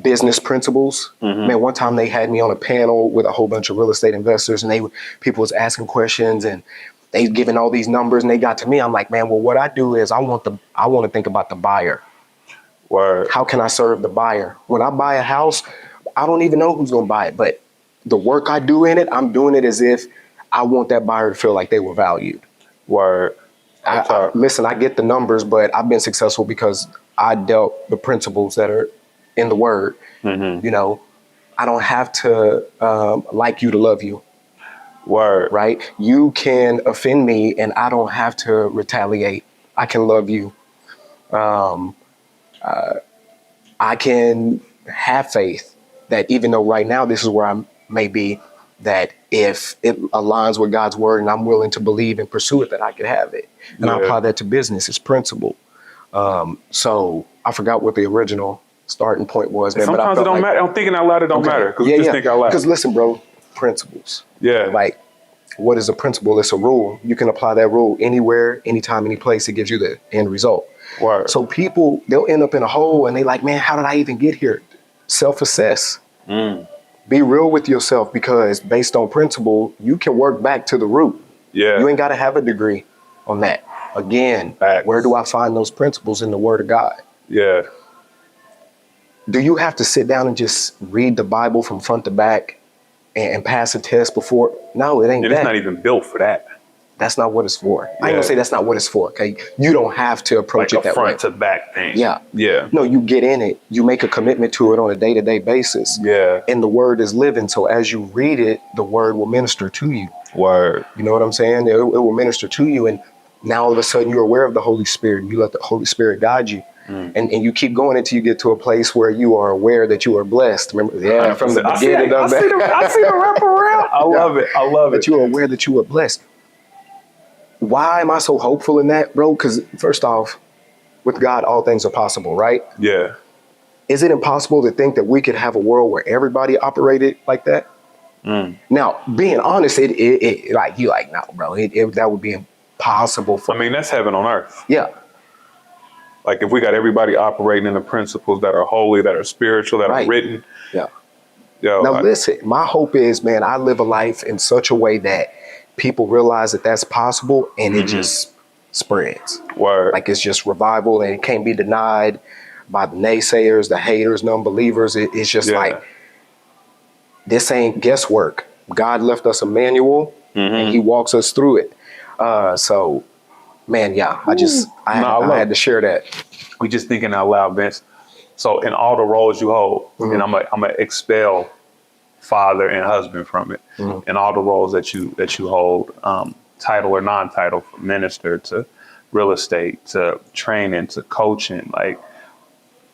Business principles. Man, one time they had me on a panel with a whole bunch of real estate investors, and people was asking questions, and they giving all these numbers and they got to me. I'm like, man, well, what I do is I want to think about the buyer. Word. How can I serve the buyer? When I buy a house, I don't even know who's going to buy it, but the work I do in it, I'm doing it as if I want that buyer to feel like they were valued. Word. Listen, I get the numbers, but I've been successful because I dealt the principles that are in the word. Mm-hmm. You know, I don't have to like you to love you. Word. Right? You can offend me and I don't have to retaliate. I can love you. I can have faith that even though right now this is where I may be, that if it aligns with God's word and I'm willing to believe and pursue it, that I could have it. And I apply that to business. It's principle. So I forgot what the original starting point was. Man, Sometimes it don't matter. I'm thinking out loud. It don't matter. Because just think out loud. Because listen, bro, principles. Yeah. Like, what is a principle? It's a rule. You can apply that rule anywhere, anytime, any place. It gives you the end result. Word. So people, they'll end up in a hole and they like, man, how did I even get here? Self-assess. Be real with yourself, because based on principle, you can work back to the root. Yeah. You ain't got to have a degree on that. Again, where do I find those principles in the word of God? Yeah. Do you have to sit down and just read the Bible from front to back and pass a test before? No, it ain't that. It's not even built for that. That's not what it's for. I ain't gonna say that's not what it's for, okay? You don't have to approach it that way. Like a front to back thing. Yeah. Yeah. No, you get in it. You make a commitment to it on a day-to-day basis. Yeah. And the word is living. So as you read it, the word will minister to you. Word. You know what I'm saying? It will minister to you. And now all of a sudden you're aware of the Holy Spirit. You let the Holy Spirit guide you. And you keep going until you get to a place where you are aware that you are blessed. Remember, from the beginning of that. I see the wraparound. I love it. I love it. But you are aware that you are blessed. Why am I so hopeful in that, bro? Because first off, with God, all things are possible, right? Yeah. Is it impossible to think that we could have a world where everybody operated like that? Now, being honest, no, bro, that would be impossible for. I mean, that's heaven on earth. Yeah. Like if we got everybody operating in the principles that are holy, that are spiritual, that are written. Yeah. Yo, now, listen, my hope is, man, I live a life in such a way that people realize that that's possible and it just spreads. Word. Like it's just revival and it can't be denied by the naysayers, the haters, non-believers. It's just like, this ain't guesswork. God left us a manual and he walks us through it. So, man, I had to share that. We just thinking out loud, Vince. So in all the roles you hold, and I'm gonna expel father and husband from it, and all the roles that you hold, title or non-title, from minister to real estate to training to coaching, like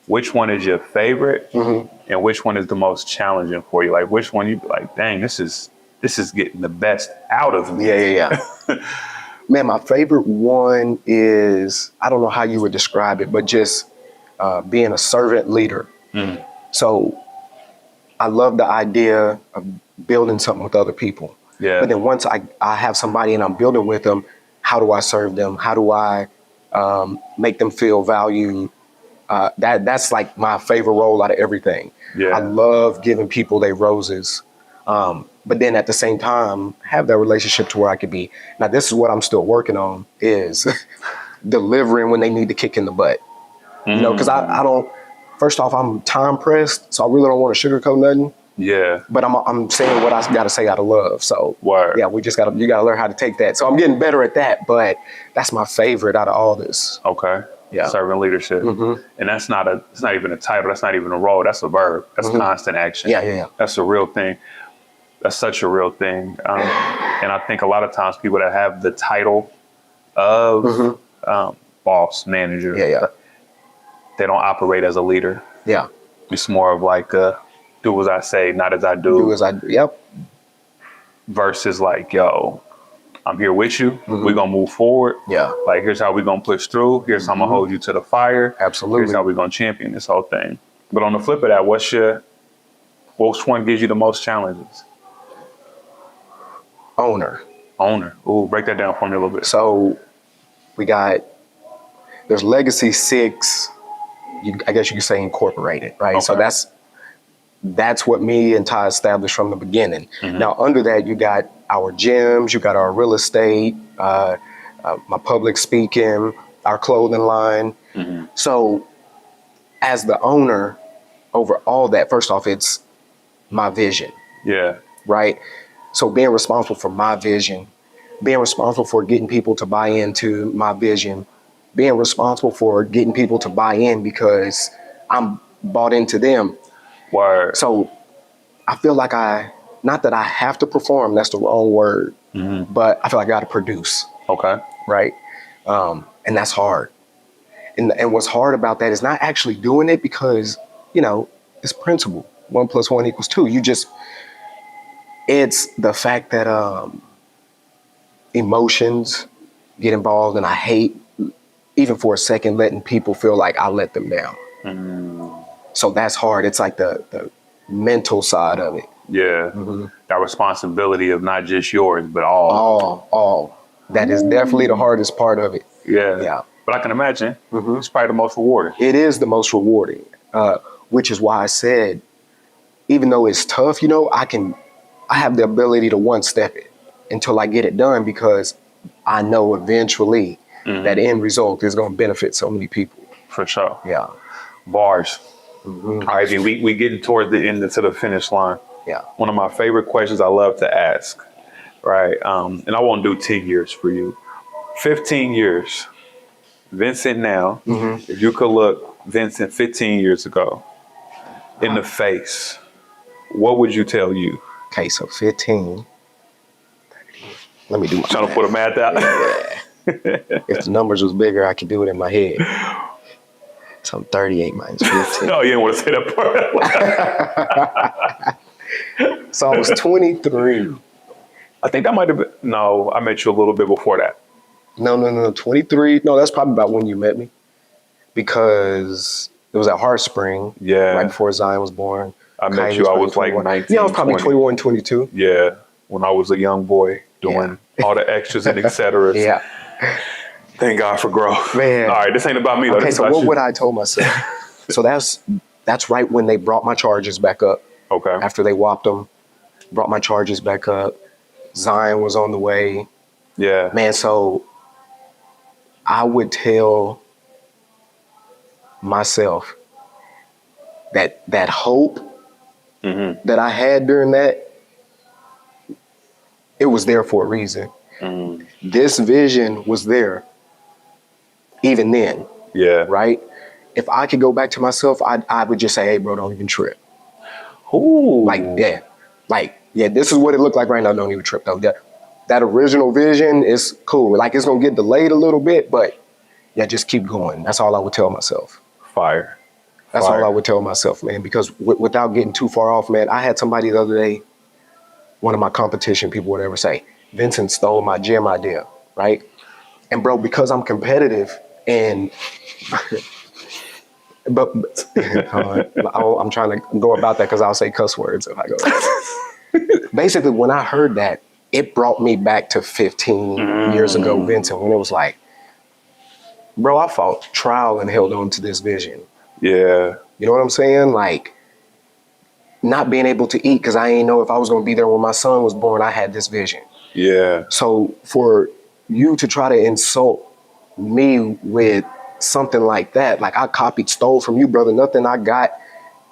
which one is your favorite and which one is the most challenging for you? Like which one you be like, dang, this is getting the best out of me. Yeah. Man, my favorite one is, I don't know how you would describe it, but just being a servant leader. So I love the idea of building something with other people. Yeah. But then once I have somebody and I'm building with them, how do I serve them? How do I make them feel valued? That's like my favorite role out of everything. Yeah. I love giving people their roses. But then at the same time, have that relationship to where I could be. Now, this is what I'm still working on, is delivering when they need to kick in the butt. You know, because I don't, first off, I'm time pressed, so I really don't want to sugarcoat nothing. Yeah. But I'm saying what I got to say out of love. So, yeah, you got to learn how to take that. So I'm getting better at that, but that's my favorite out of all this. Okay. Yeah. Servant leadership. And it's not even a title. That's not even a role. That's a verb. That's constant action. Yeah. That's a real thing. That's such a real thing. And I think a lot of times people that have the title of boss, manager, they don't operate as a leader. Yeah. It's more of like do as I say, not as I do. Do as I do. Yep. Versus like, yo, I'm here with you. We're going to move forward. Yeah. Like, here's how we're going to push through. Here's how I'm going to hold you to the fire. Absolutely. Here's how we're going to champion this whole thing. But on the flip of that, which one gives you the most challenges? Owner. Ooh, break that down for me a little bit. So there's Legacy 6, I guess you could say incorporated, right? Okay. So that's what me and Ty established from the beginning. Now under that, you got our gyms, you got our real estate, my public speaking, our clothing line. So as the owner over all that, first off, it's my vision. Yeah. Right? So being responsible for my vision, being responsible for getting people to buy into my vision, being responsible for getting people to buy in because I'm bought into them. Word. So I feel like not that I have to perform, that's the wrong word, but I feel like I got to produce. Okay. Right? And that's hard. And what's hard about that is not actually doing it because, it's principle. 1 + 1 = 2. It's the fact that emotions get involved, and I hate, even for a second, letting people feel like I let them down. So that's hard. It's like the mental side of it. Yeah. That responsibility of not just yours, but all. All. That is definitely the hardest part of it. Yeah. But I can imagine it's probably the most rewarding. It is the most rewarding, which is why I said, even though it's tough, I have the ability to one-step it until I get it done because I know eventually that end result is going to benefit so many people. For sure. Yeah. Bars. All right, we getting towards the end to the finish line. Yeah. One of my favorite questions I love to ask, right? And I won't do 10 years for you. 15 years. Vincent now, if you could look Vincent 15 years ago in the face, what would you tell you? Okay, so 15. Let me do my Trying to put a math out. If the numbers was bigger, I could do it in my head. So I'm 38 minus 15. No, you didn't want to say that part. So I was 23. I think that might have been, no, I met you a little bit before that. No, 23. No, that's probably about when you met me. Because it was at Heart Spring. Yeah. Right before Zion was born. I met you, I was like 19, Yeah, I was probably 20. 21, 22. Yeah, when I was a young boy doing all the extras and et cetera. Yeah. Thank God for growth. Man. All right, this ain't about me though. Okay, This so about what you. would I told myself? So that's right when they brought my charges back up. Okay. After they whopped them, brought my charges back up. Zion was on the way. Yeah. Man, so I would tell myself that hope that I had during that, it was there for a reason. This vision was there even then. Yeah. Right? If I could go back to myself, I would just say, hey, bro, don't even trip. Ooh. This is what it looked like right now. Don't even trip, though. That original vision is cool. Like, it's going to get delayed a little bit, but yeah, just keep going. That's all I would tell myself. Fire. That's all I would tell myself, man, because without getting too far off, man, I had somebody the other day, one of my competition people would ever say, Vincent stole my gym idea, right? And bro, because I'm competitive and, I'm trying to go about that because I'll say cuss words if I go. Basically, when I heard that, it brought me back to 15 years ago, Vincent, when it was like, bro, I fought trial and held on to this vision. Yeah. You know what I'm saying? Like, not being able to eat because I didn't know if I was going to be there when my son was born. I had this vision. Yeah. So for you to try to insult me with something like that, like I stole from you, brother. Nothing I got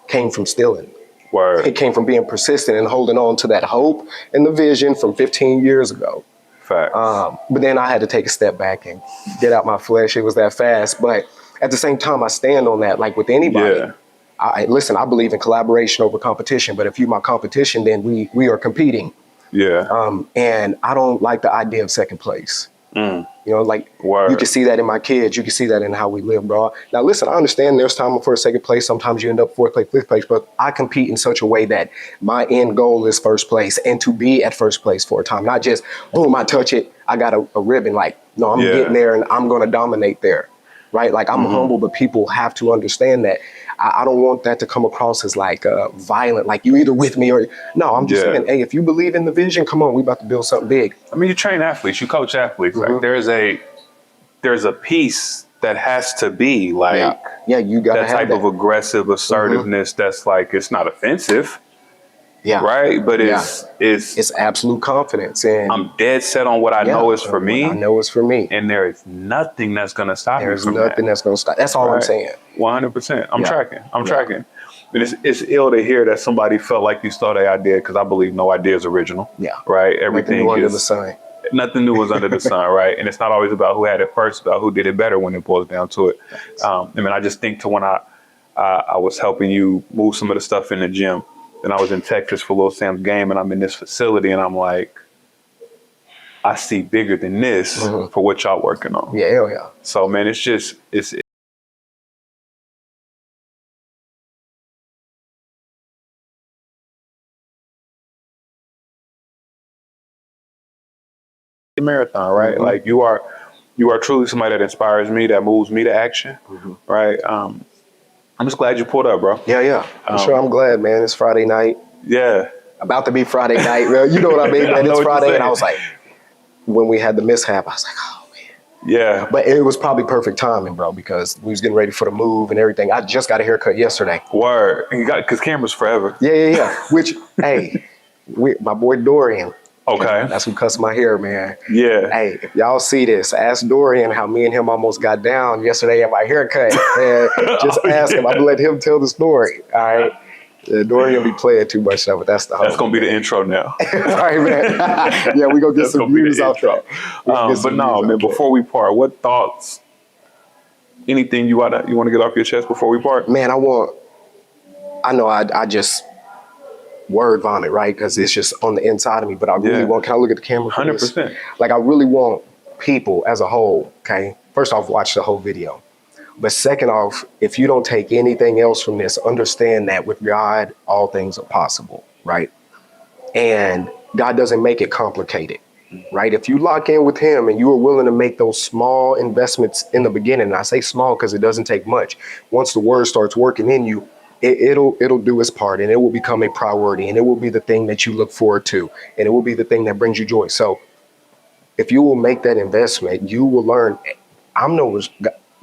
came from stealing. Word. It came from being persistent and holding on to that hope and the vision from 15 years ago. Facts. But then I had to take a step back and get out my flesh. It was that fast. But at the same time, I stand on that, like with anybody. Yeah. I believe in collaboration over competition, but if you're my competition, then we are competing. Yeah. And I don't like the idea of second place. You know, like Word. You can see that in my kids. You can see that in how we live, bro. Now, listen, I understand there's time for a second place. Sometimes you end up fourth place, fifth place, but I compete in such a way that my end goal is first place and to be at first place for a time, not just, boom, I touch it, I got a ribbon. Like, no, I'm getting there and I'm going to dominate there. Right? Like, I'm humble, but people have to understand that. I don't want that to come across as like violent, like you either with me or no. I'm just saying, hey, if you believe in the vision, come on, we about to build something big. I mean, you train athletes, you coach athletes. Like there's a piece that has to be like you got that type of aggressive assertiveness that's like, it's not offensive. Yeah. Right. But Yeah. it's It's absolute confidence. And I'm dead set on what I know is for me. I know it's for me. And there is nothing that's going to stop me There's from nothing that. that's going to stop. That's all I'm saying. 100%. I'm Yeah. tracking. I'm Yeah. tracking. And it's ill to hear that somebody felt like you stole their idea, because I believe no idea is original. Yeah. Right. Nothing Everything new under is the sun. nothing new was under the sun. Right. And it's not always about who had it first, about who did it better when it boils down to it. I mean, I just think to when I was helping you move some of the stuff in the gym, and I was in Texas for Lil Sam's game, and I'm in this facility, and I'm like, I see bigger than this for what y'all working on. Yeah, hell yeah. So man, it's a marathon, right? Like you are truly somebody that inspires me, that moves me to action, right? I'm just glad you pulled up, bro. Yeah. I'm sure. I'm glad, man. It's Friday night. Yeah. About to be Friday night. Well, you know what I mean, man. I know It's what you're Friday, and I saying. was like, when we had the mishap, I was like, oh man. Yeah. But it was probably perfect timing, bro, because we was getting ready for the move and everything. I just got a haircut yesterday. Word. And you got, because cameras forever. Yeah. Which, hey, my boy Dorian. Okay. That's who cuts my hair, man. Yeah. Hey, if y'all see this, ask Dorian how me and him almost got down yesterday at my haircut. Man, just ask him. I'm gonna let him tell the story. All right. Dorian will be playing too much though, but that's gonna be the intro now. All right, man. Yeah, we gonna get some views out there. But no, man. Before we part, what thoughts? Anything you want to get off your chest before we part? Man, I just word vomit, right? Because it's just on the inside of me. But I really want. Can I look at the camera? 100%. Like I really want people as a whole. Okay, first off, watch the whole video. But second off, if you don't take anything else from this, understand that with God, all things are possible, right? And God doesn't make it complicated, right? If you lock in with him and you are willing to make those small investments in the beginning, and I say small because it doesn't take much. Once the word starts working in you, it'll do its part, and it will become a priority, and it will be the thing that you look forward to, and it will be the thing that brings you joy. So if you will make that investment, you will learn.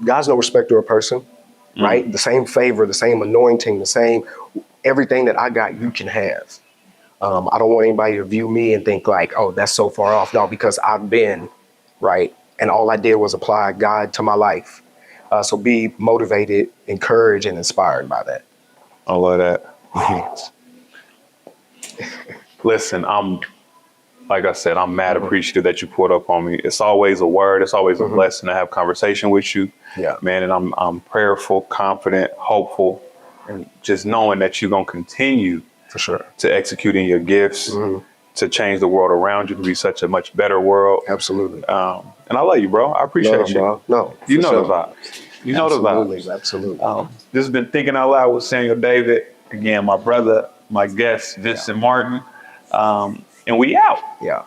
God's no respecter of person, right? The same favor, the same anointing, the same everything that I got, you can have. I don't want anybody to view me and think like, oh, that's so far off. No, because I've been, right? And all I did was apply God to my life. So be motivated, encouraged, and inspired by that. I love that. Listen, like I said, I'm mad appreciative that you pulled up on me. It's always a word. It's always a blessing to have conversation with you, man. And I'm prayerful, confident, hopeful, and just knowing that you're going to continue for sure to executing your gifts, to change the world around you to be such a much better world. Absolutely. And I love you, bro. I appreciate you. Bro. No, you know the vibes. You know the vibes. Absolutely. Just been thinking out loud with Samuel David. Again, my brother, my guest, Vincent Martin. And we out. Yeah.